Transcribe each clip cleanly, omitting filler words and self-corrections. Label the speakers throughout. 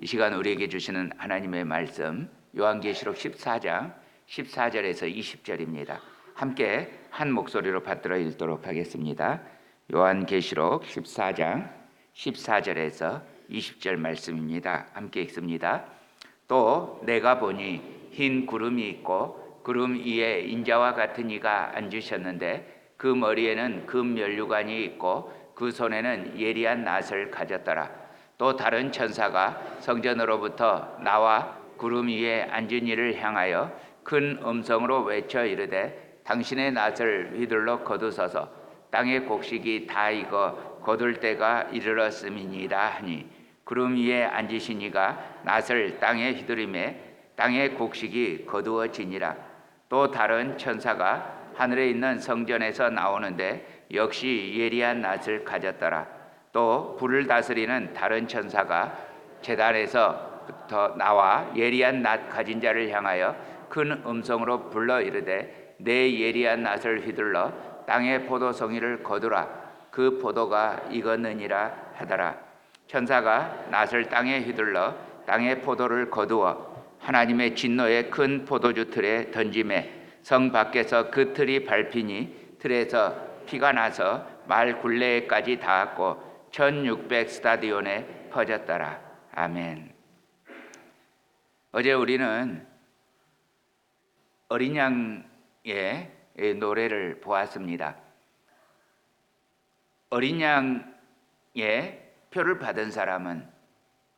Speaker 1: 이 시간 우리에게 주시는 하나님의 말씀 요한계시록 14장 14절에서 20절입니다. 함께 한 목소리로 받들어 읽도록 하겠습니다. 요한계시록 14장 14절에서 20절 말씀입니다. 함께 읽습니다. 또 내가 보니 흰 구름이 있고 구름 위에 인자와 같은 이가 앉으셨는데 그 머리에는 금 면류관이 있고 그 손에는 예리한 낫을 가졌더라. 또 다른 천사가 성전으로부터 나와 구름 위에 앉은 이를 향하여 큰 음성으로 외쳐 이르되 당신의 낫을 휘둘러 거두소서 땅의 곡식이 다 익어 거둘 때가 이르렀음이니이다 하니 구름 위에 앉으신 이가 낫을 땅에 휘두르매 땅의 곡식이 거두어지니라. 또 다른 천사가 하늘에 있는 성전에서 나오는데 역시 예리한 낫을 가졌더라. 또 불을 다스리는 다른 천사가 제단에서부터 나와 예리한 낫 가진 자를 향하여 큰 음성으로 불러 이르되 내 예리한 낫을 휘둘러 땅의 포도송이를 거두라. 그 포도가 익었느니라 하더라. 천사가 낫을 땅에 휘둘러 땅의 포도를 거두어 하나님의 진노의 큰 포도주 틀에 던지매 성 밖에서 그 틀이 밟히니 틀에서 피가 나서 말 굴레까지 닿았고 1600 스타디온에 퍼졌더라. 아멘. 어제 우리는 어린 양의 노래를 보았습니다. 어린 양의 표를 받은 사람은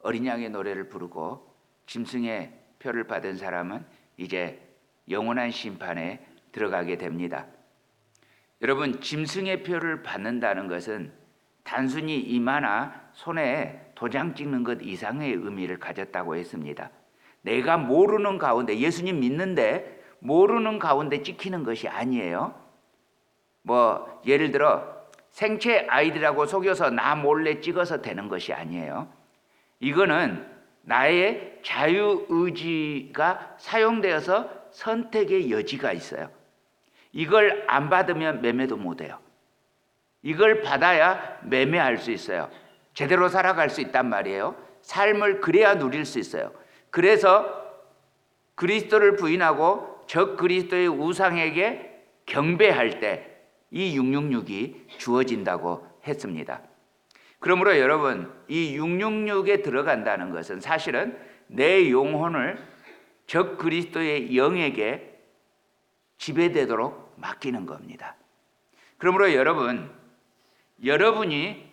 Speaker 1: 어린 양의 노래를 부르고 짐승의 표를 받은 사람은 이제 영원한 심판에 들어가게 됩니다. 여러분, 짐승의 표를 받는다는 것은 단순히 이마나 손에 도장 찍는 것 이상의 의미를 가졌다고 했습니다. 내가 모르는 가운데, 예수님 믿는데 모르는 가운데 찍히는 것이 아니에요. 예를 들어 생체 아이들하고 속여서 나 몰래 찍어서 되는 것이 아니에요. 이거는 나의 자유의지가 사용되어서 선택의 여지가 있어요. 이걸 안 받으면 매매도 못해요. 이걸 받아야 매매할 수 있어요. 제대로 살아갈 수 있단 말이에요. 삶을 그래야 누릴 수 있어요. 그래서 그리스도를 부인하고 적 그리스도의 우상에게 경배할 때 이 666이 주어진다고 했습니다. 그러므로 여러분, 이 666에 들어간다는 것은 사실은 내 영혼을 적 그리스도의 영에게 지배되도록 맡기는 겁니다. 그러므로 여러분이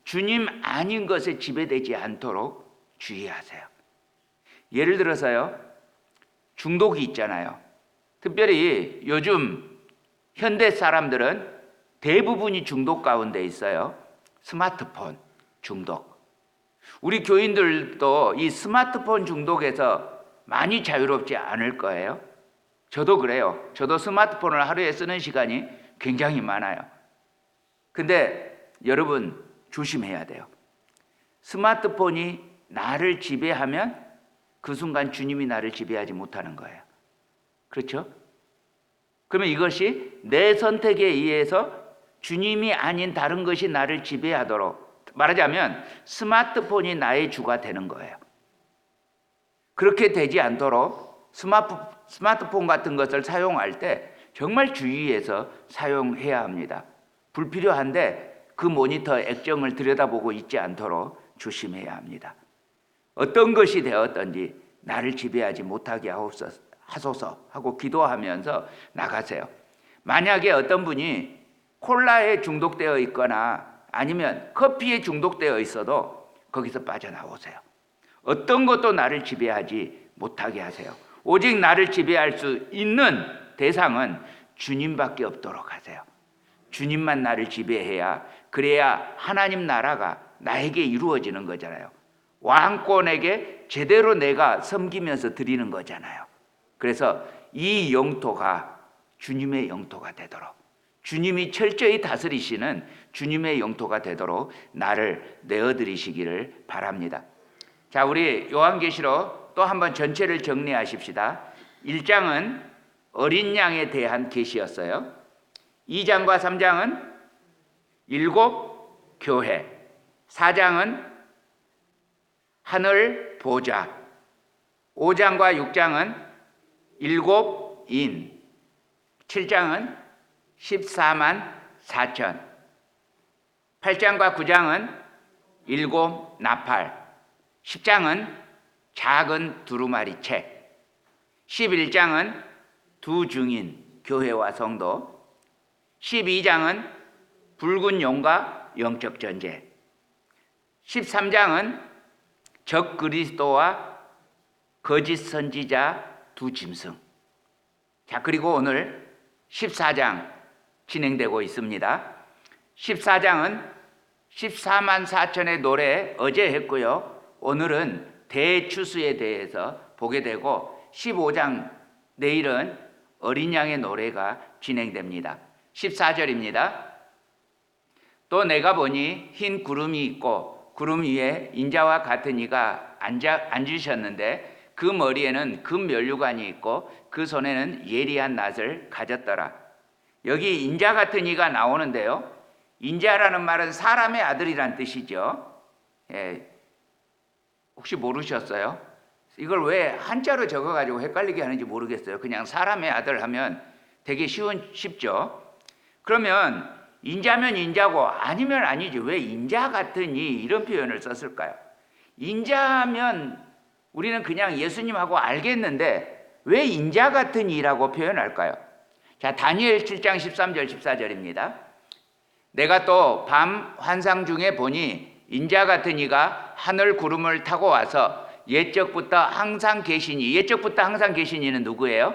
Speaker 1: 주님 아닌 것에 지배되지 않도록 주의하세요. 예를 들어서요, 중독이 있잖아요. 특별히 요즘 현대 사람들은 대부분이 중독 가운데 있어요. 스마트폰 중독. 우리 교인들도 이 스마트폰 중독에서 많이 자유롭지 않을 거예요. 저도 그래요. 저도 스마트폰을 하루에 쓰는 시간이 굉장히 많아요. 근데 여러분 조심해야 돼요. 스마트폰이 나를 지배하면 그 순간 주님이 나를 지배하지 못하는 거예요. 그렇죠? 그러면 이것이 내 선택에 의해서 주님이 아닌 다른 것이 나를 지배하도록, 말하자면 스마트폰이 나의 주가 되는 거예요. 그렇게 되지 않도록 스마트폰 같은 것을 사용할 때 정말 주의해서 사용해야 합니다. 불필요한데 그 모니터 액정을 들여다보고 있지 않도록 조심해야 합니다. 어떤 것이 되었든지 나를 지배하지 못하게 하소서 하고 기도하면서 나가세요. 만약에 어떤 분이 콜라에 중독되어 있거나 아니면 커피에 중독되어 있어도 거기서 빠져나오세요. 어떤 것도 나를 지배하지 못하게 하세요. 오직 나를 지배할 수 있는 대상은 주님밖에 없도록 하세요. 주님만 나를 지배해야, 그래야 하나님 나라가 나에게 이루어지는 거잖아요. 왕권에게 제대로 내가 섬기면서 드리는 거잖아요. 그래서 이 영토가 주님의 영토가 되도록, 주님이 철저히 다스리시는 주님의 영토가 되도록 나를 내어드리시기를 바랍니다. 자, 우리 요한계시록 또 한번 전체를 정리하십시다. 1장은 어린 양에 대한 계시였어요. 2장과 3장은 7 교회, 4장은 하늘 보좌. 5장과 6장은 7인, 7장은 14만 4천, 8장과 9장은 7 나팔, 10장은 작은 두루마리채, 11장은 두 증인, 교회와 성도, 12장은 붉은 용과 영적 전쟁, 13장은 적 그리스도와 거짓 선지자 두 짐승. 자, 그리고 오늘 14장 진행되고 있습니다. 14장은 14만 4천의 노래 어제 했고요. 오늘은 대추수에 대해서 보게 되고 15장 내일은 어린 양의 노래가 진행됩니다. 14절입니다. 또 내가 보니 흰 구름이 있고 구름 위에 인자와 같은 이가 앉으셨는데 그 머리에는 금 면류관이 있고 그 손에는 예리한 낫을 가졌더라. 여기 인자 같은 이가 나오는데요. 인자라는 말은 사람의 아들이란 뜻이죠. 혹시 모르셨어요? 이걸 왜 한자로 적어가지고 헷갈리게 하는지 모르겠어요. 그냥 사람의 아들 하면 되게 쉽죠. 그러면 인자면 인자고 아니면 아니지. 왜 인자 같으니 이런 표현을 썼을까요? 인자면 우리는 그냥 예수님하고 알겠는데 왜 인자 같으니라고 표현할까요? 자, 다니엘 7장 13절 14절입니다. 내가 또 밤 환상 중에 보니 인자 같은 이가 하늘 구름을 타고 와서 옛적부터 항상 계시니, 옛적부터 항상 계시니는 누구예요?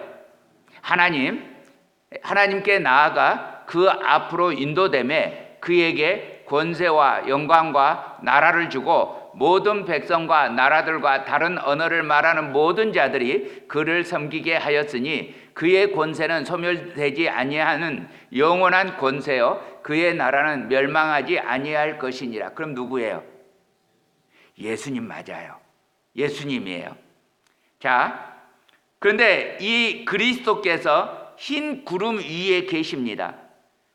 Speaker 1: 하나님께 나아가 그 앞으로 인도됨에 그에게 권세와 영광과 나라를 주고 모든 백성과 나라들과 다른 언어를 말하는 모든 자들이 그를 섬기게 하였으니 그의 권세는 소멸되지 아니하는 영원한 권세요 그의 나라는 멸망하지 아니할 것이니라. 그럼 누구예요? 예수님 맞아요. 예수님이에요. 자, 그런데 이 그리스도께서 흰 구름 위에 계십니다.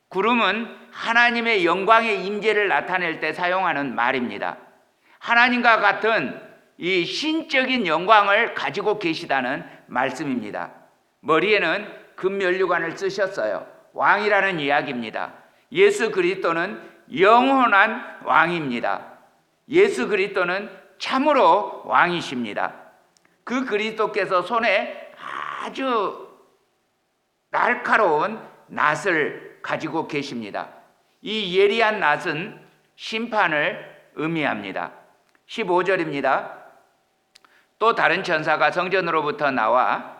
Speaker 1: 구름은 하나님의 영광의 임재를 나타낼 때 사용하는 말입니다. 하나님과 같은 이 신적인 영광을 가지고 계시다는 말씀입니다. 머리에는 금면류관을 쓰셨어요. 왕이라는 이야기입니다. 예수 그리스도는 영원한 왕입니다. 예수 그리스도는 참으로 왕이십니다. 그 그리스도께서 손에 아주 날카로운 낫을 가지고 계십니다. 이 예리한 낫은 심판을 의미합니다. 15절입니다. 또 다른 천사가 성전으로부터 나와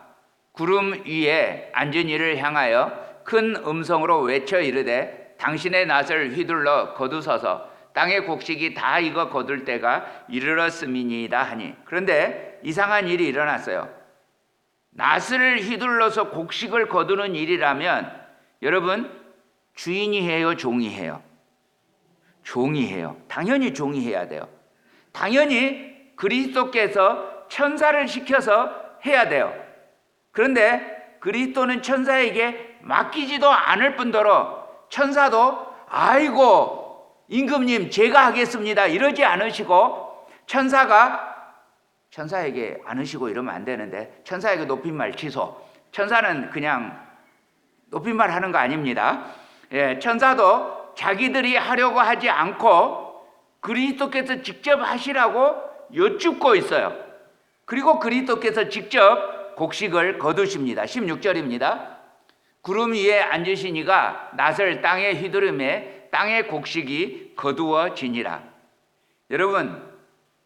Speaker 1: 구름 위에 앉은 이를 향하여 큰 음성으로 외쳐 이르되 당신의 낫을 휘둘러 거두소서 땅의 곡식이 다 익어 거둘 때가 이르렀음이니이다 하니. 그런데 이상한 일이 일어났어요. 낫을 휘둘러서 곡식을 거두는 일이라면 여러분 주인이 해요, 종이 해요? 종이 해요. 당연히 종이 해야 돼요. 당연히 그리스도께서 천사를 시켜서 해야 돼요. 그런데 그리스도는 천사에게 맡기지도 않을 뿐더러 천사도 아이고 임금님 제가 하겠습니다 이러지 않으시고 천사에게 않으시고 이러면 안 되는데 천사에게 높임말 취소. 천사는 그냥 높임말 하는 거 아닙니다. 천사도 자기들이 하려고 하지 않고 그리스도께서 직접 하시라고 여쭙고 있어요. 그리고 그리스도께서 직접 곡식을 거두십니다. 16절입니다. 구름 위에 앉으신 이가 낫을 땅에 휘두르매 땅의 곡식이 거두어지니라. 여러분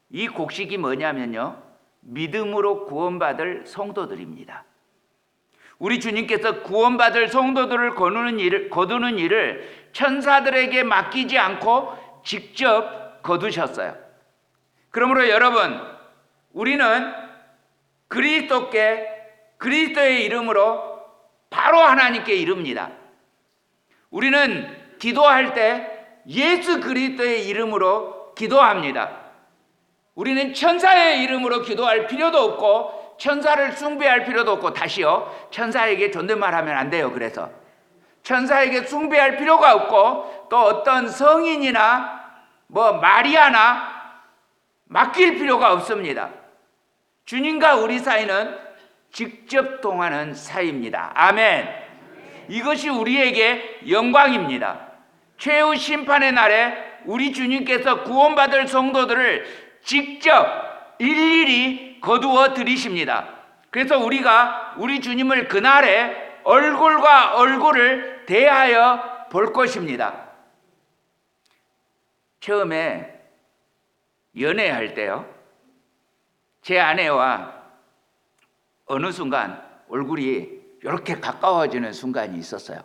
Speaker 1: 이 곡식이 뭐냐면요, 믿음으로 구원받을 성도들입니다. 우리 주님께서 구원받을 성도들을 거두는 일을 천사들에게 맡기지 않고 직접 거두셨어요. 그러므로 여러분 우리는 그리스도의 이름으로 바로 하나님께 이릅니다. 우리는 기도할 때 예수 그리스도의 이름으로 기도합니다. 우리는 천사의 이름으로 기도할 필요도 없고 천사를 숭배할 필요도 없고, 다시요, 천사에게 존댓말하면 안 돼요. 그래서 천사에게 숭배할 필요가 없고 또 어떤 성인이나 마리아나 맡길 필요가 없습니다. 주님과 우리 사이는 직접 통하는 사이입니다. 아멘. 이것이 우리에게 영광입니다. 최후 심판의 날에 우리 주님께서 구원받을 성도들을 직접 일일이 거두어 들이십니다. 그래서 우리가 우리 주님을 그날에 얼굴과 얼굴을 대하여 볼 것입니다. 처음에 연애할 때요, 제 아내와 어느 순간 얼굴이 이렇게 가까워지는 순간이 있었어요.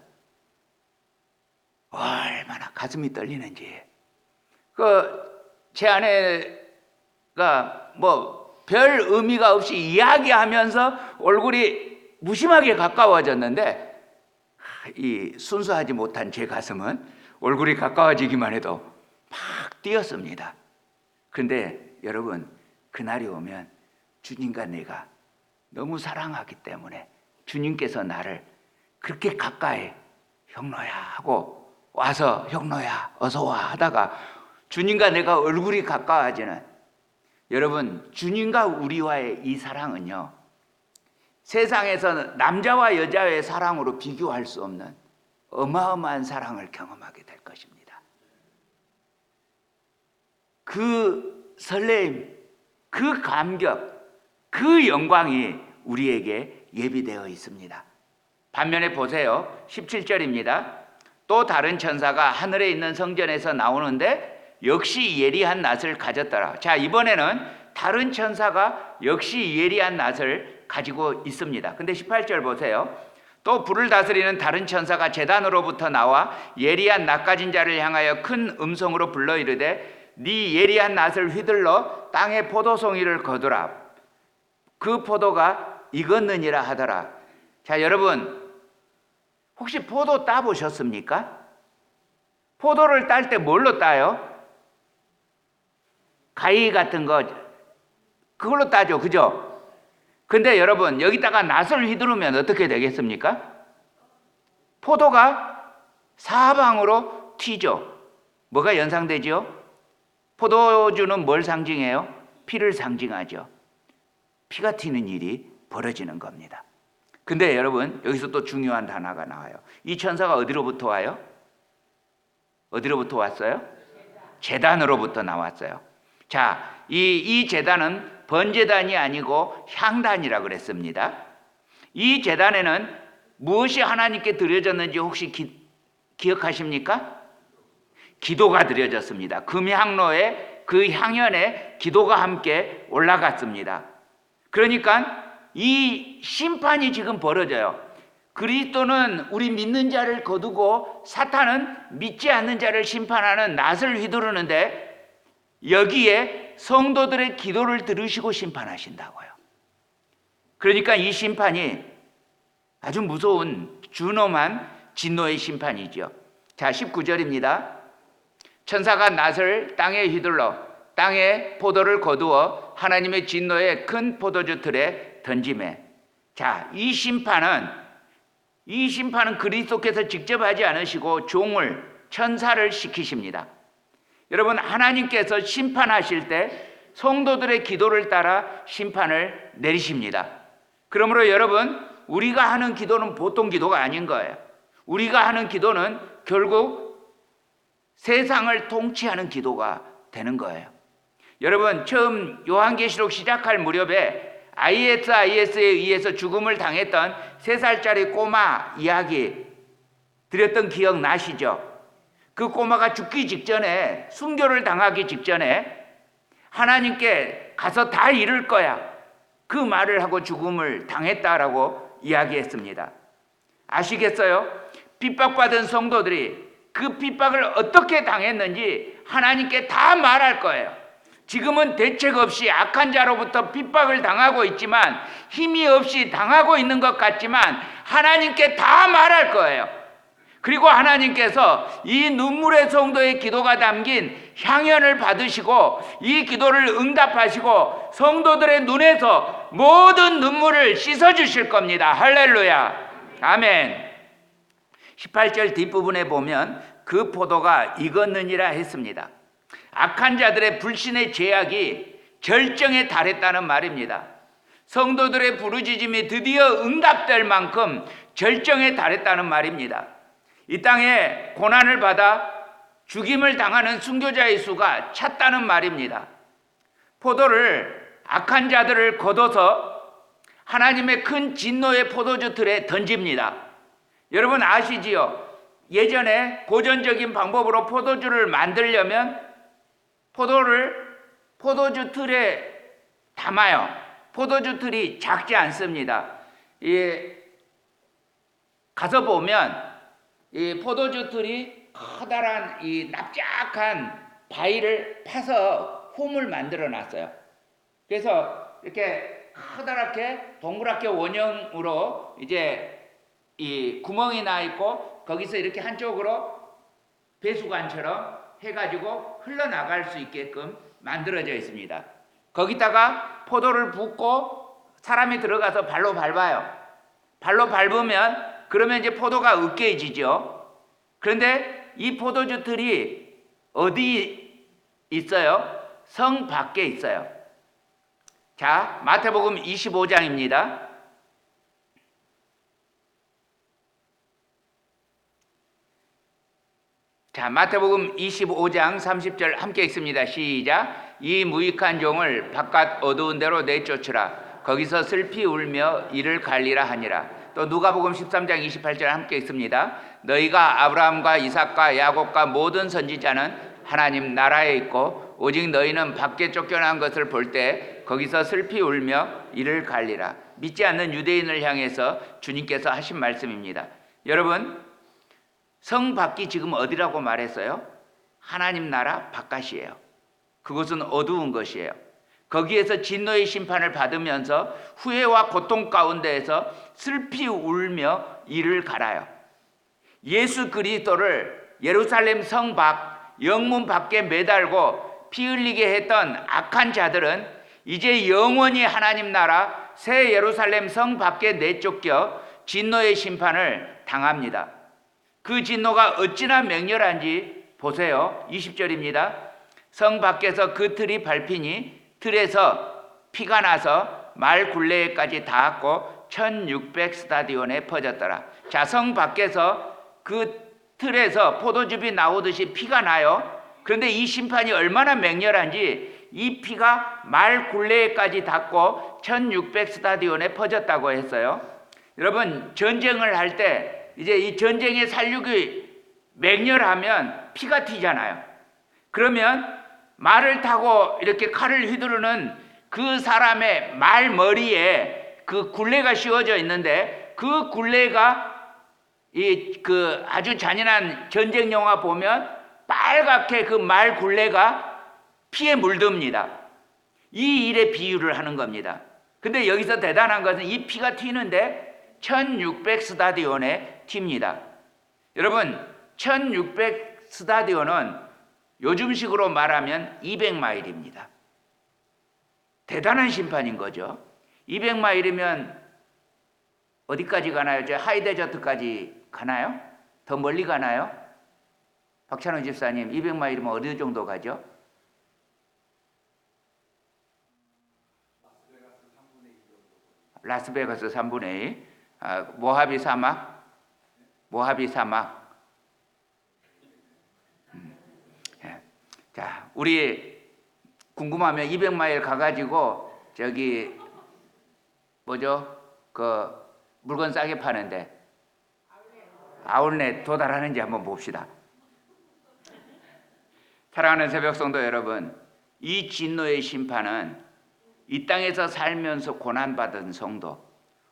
Speaker 1: 얼마나 가슴이 떨리는지. 제 아내가 별 의미가 없이 이야기하면서 얼굴이 무심하게 가까워졌는데, 이 순수하지 못한 제 가슴은 얼굴이 가까워지기만 해도 막 뛰었습니다. 그런데 여러분, 그날이 오면 주님과 내가 너무 사랑하기 때문에 주님께서 나를 그렇게 가까이 형로야 하고 와서 형로야 어서 와 하다가 주님과 내가 얼굴이 가까워지는, 여러분, 주님과 우리와의 이 사랑은요, 세상에서 남자와 여자의 사랑으로 비교할 수 없는 어마어마한 사랑을 경험하게 될 것입니다. 그 설레임, 그 감격, 그 영광이 우리에게 예비되어 있습니다. 반면에 보세요. 17절입니다. 또 다른 천사가 하늘에 있는 성전에서 나오는데 역시 예리한 낫을 가졌더라. 자, 이번에는 다른 천사가 역시 예리한 낫을 가지고 있습니다. 근데 18절 보세요. 또 불을 다스리는 다른 천사가 제단으로부터 나와 예리한 낫 가진 자를 향하여 큰 음성으로 불러 이르되 네 예리한 낫을 휘둘러 땅에 포도송이를 거두라. 그 포도가 익었느니라 하더라. 자, 여러분, 혹시 포도 따보셨습니까? 포도를 딸 때 뭘로 따요? 가위 같은 거, 그걸로 따죠, 그죠? 근데 여러분, 여기다가 낫을 휘두르면 어떻게 되겠습니까? 포도가 사방으로 튀죠. 뭐가 연상되죠? 포도주는 뭘 상징해요? 피를 상징하죠. 피가 튀는 일이 벌어지는 겁니다. 근데 여러분, 여기서 또 중요한 단어가 나와요. 이 천사가 어디로부터 와요? 어디로부터 왔어요? 제단으로부터 나왔어요. 자, 이 제단은 번제단이 아니고 향단이라 그랬습니다. 이 제단에는 무엇이 하나님께 드려졌는지 혹시 기억하십니까? 기도가 드려졌습니다. 금향로에 그 향연에 기도가 함께 올라갔습니다. 그러니까 이 심판이 지금 벌어져요. 그리스도는 우리 믿는 자를 거두고 사탄은 믿지 않는 자를 심판하는 낫을 휘두르는데, 여기에 성도들의 기도를 들으시고 심판하신다고요. 그러니까 이 심판이 아주 무서운 준엄한 진노의 심판이죠. 자, 19절입니다. 천사가 낫을 땅에 휘둘러 땅에 포도를 거두어 하나님의 진노의 큰 포도주 틀에 던지매. 자, 이 심판은 그리스도께서 직접 하지 않으시고 종을, 천사를 시키십니다. 여러분, 하나님께서 심판하실 때 성도들의 기도를 따라 심판을 내리십니다. 그러므로 여러분, 우리가 하는 기도는 보통 기도가 아닌 거예요. 우리가 하는 기도는 결국 세상을 통치하는 기도가 되는 거예요. 여러분, 처음 요한계시록 시작할 무렵에 ISIS에 의해서 죽음을 당했던 3살짜리 꼬마 이야기 드렸던 기억 나시죠? 그 꼬마가 죽기 직전에, 순교를 당하기 직전에 하나님께 가서 다 이룰 거야, 그 말을 하고 죽음을 당했다라고 이야기했습니다. 아시겠어요? 핍박받은 성도들이 그 핍박을 어떻게 당했는지 하나님께 다 말할 거예요. 지금은 대책 없이 악한 자로부터 핍박을 당하고 있지만, 힘이 없이 당하고 있는 것 같지만 하나님께 다 말할 거예요. 그리고 하나님께서 이 눈물의 성도의 기도가 담긴 향연을 받으시고 이 기도를 응답하시고 성도들의 눈에서 모든 눈물을 씻어주실 겁니다. 할렐루야, 아멘. 18절 뒷부분에 보면 그 포도가 익었느니라 했습니다. 악한 자들의 불신의 죄악이 절정에 달했다는 말입니다. 성도들의 부르짖음이 드디어 응답될 만큼 절정에 달했다는 말입니다. 이 땅에 고난을 받아 죽임을 당하는 순교자의 수가 찼다는 말입니다. 포도를 악한 자들을 걷어서 하나님의 큰 진노의 포도주 틀에 던집니다. 여러분 아시지요? 예전에 고전적인 방법으로 포도주를 만들려면 포도를 포도주 틀에 담아요. 포도주 틀이 작지 않습니다. 가서 보면 이 포도주 틀이 커다란 이 납작한 바위를 파서 홈을 만들어 놨어요. 그래서 이렇게 커다랗게 동그랗게 원형으로 이제 이 구멍이 나 있고 거기서 이렇게 한쪽으로 배수관처럼 해가지고 흘러나갈 수 있게끔 만들어져 있습니다. 거기다가 포도를 붓고 사람이 들어가서 발로 밟아요. 발로 밟으면 그러면 이제 포도가 으깨지죠. 그런데 이 포도주 틀이 어디 있어요? 성 밖에 있어요. 자, 마태복음 25장입니다. 자, 마태복음 25장 30절 함께 읽습니다. 시작. 이 무익한 종을 바깥 어두운 데로 내쫓으라. 거기서 슬피 울며 이를 갈리라 하니라. 또 누가복음 13장 28절 함께 읽습니다. 너희가 아브라함과 이삭과 야곱과 모든 선지자는 하나님 나라에 있고 오직 너희는 밖에 쫓겨난 것을 볼 때 거기서 슬피 울며 이를 갈리라. 믿지 않는 유대인을 향해서 주님께서 하신 말씀입니다. 여러분, 성 밖이 지금 어디라고 말했어요? 하나님 나라 바깥이에요. 그것은 어두운 것이에요. 거기에서 진노의 심판을 받으면서 후회와 고통 가운데에서 슬피 울며 이를 갈아요. 예수 그리스도를 예루살렘 성 밖, 영문 밖에 매달고 피 흘리게 했던 악한 자들은 이제 영원히 하나님 나라 새 예루살렘 성 밖에 내쫓겨 진노의 심판을 당합니다. 그 진노가 어찌나 맹렬한지 보세요. 20절입니다. 성 밖에서 그 틀이 밟히니 틀에서 피가 나서 말 굴레까지 닿았고 1600 스타디온에 퍼졌더라. 자, 성 밖에서 그 틀에서 포도즙이 나오듯이 피가 나요. 그런데 이 심판이 얼마나 맹렬한지 이 피가 말 굴레까지 닿고 1600 스타디온에 퍼졌다고 했어요. 여러분, 전쟁을 할 때 이제 이 전쟁의 살육이 맹렬하면 피가 튀잖아요. 그러면 말을 타고 이렇게 칼을 휘두르는 그 사람의 말 머리에 그 굴레가 씌워져 있는데 그 굴레가 그 아주 잔인한 전쟁 영화 보면 빨갛게 그 말 굴레가 피에 물듭니다. 이 일에 비유를 하는 겁니다. 근데 여기서 대단한 것은 이 피가 튀는데 1600 스타디온에 튑니다. 여러분, 1600 스타디온은 요즘식으로 말하면 200마일입니다. 대단한 심판인 거죠. 200마일이면 어디까지 가나요? 저 하이데저트까지 가나요? 더 멀리 가나요? 박찬호 집사님, 200마일이면 어디 정도 가죠? 라스베가스 3분의 1. 모하비 사막. 자, 우리 궁금하면 200마일 가가지고 저기 뭐죠? 그 물건 싸게 파는데 아울렛 도달하는지 한번 봅시다. 사랑하는 새벽 성도 여러분, 이 진노의 심판은 이 땅에서 살면서 고난받은 성도,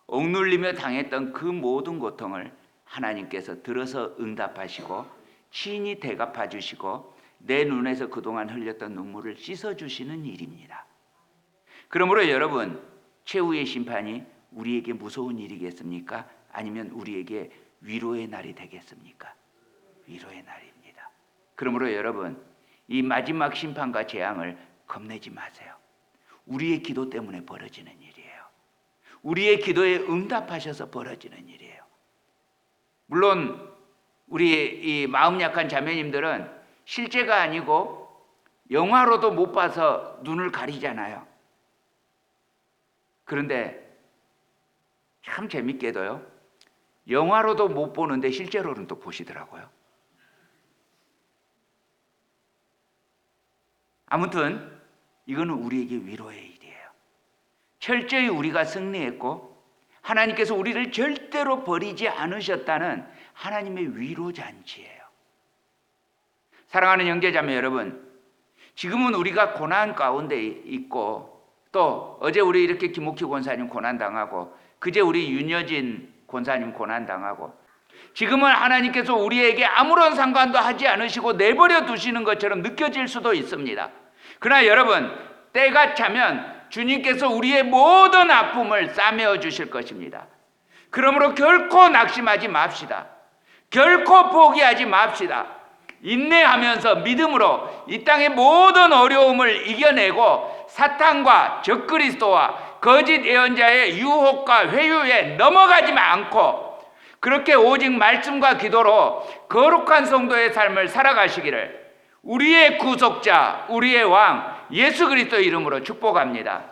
Speaker 1: 억눌리며 당했던 그 모든 고통을 하나님께서 들어서 응답하시고 친히 대갚아 주시고 내 눈에서 그동안 흘렸던 눈물을 씻어주시는 일입니다. 그러므로 여러분, 최후의 심판이 우리에게 무서운 일이겠습니까? 아니면 우리에게 위로의 날이 되겠습니까? 위로의 날입니다. 그러므로 여러분, 이 마지막 심판과 재앙을 겁내지 마세요. 우리의 기도 때문에 벌어지는 일이에요. 우리의 기도에 응답하셔서 벌어지는 일이에요. 물론 우리 이 마음 약한 자매님들은 실제가 아니고 영화로도 못 봐서 눈을 가리잖아요. 그런데 참 재밌게도요, 영화로도 못 보는데 실제로는 또 보시더라고요. 아무튼 이거는 우리에게 위로의 일이에요. 철저히 우리가 승리했고 하나님께서 우리를 절대로 버리지 않으셨다는 하나님의 위로잔치예요. 사랑하는 형제자매 여러분, 지금은 우리가 고난 가운데 있고, 또 어제 우리 이렇게 김옥희 권사님 고난당하고, 그제 우리 윤여진 권사님 고난당하고, 지금은 하나님께서 우리에게 아무런 상관도 하지 않으시고 내버려 두시는 것처럼 느껴질 수도 있습니다. 그러나 여러분, 때가 차면 주님께서 우리의 모든 아픔을 싸매어 주실 것입니다. 그러므로 결코 낙심하지 맙시다. 결코 포기하지 맙시다. 인내하면서 믿음으로 이 땅의 모든 어려움을 이겨내고 사탄과 적그리스도와 거짓 예언자의 유혹과 회유에 넘어가지만 않고 그렇게 오직 말씀과 기도로 거룩한 성도의 삶을 살아가시기를 우리의 구속자, 우리의 왕 예수 그리스도의 이름으로 축복합니다.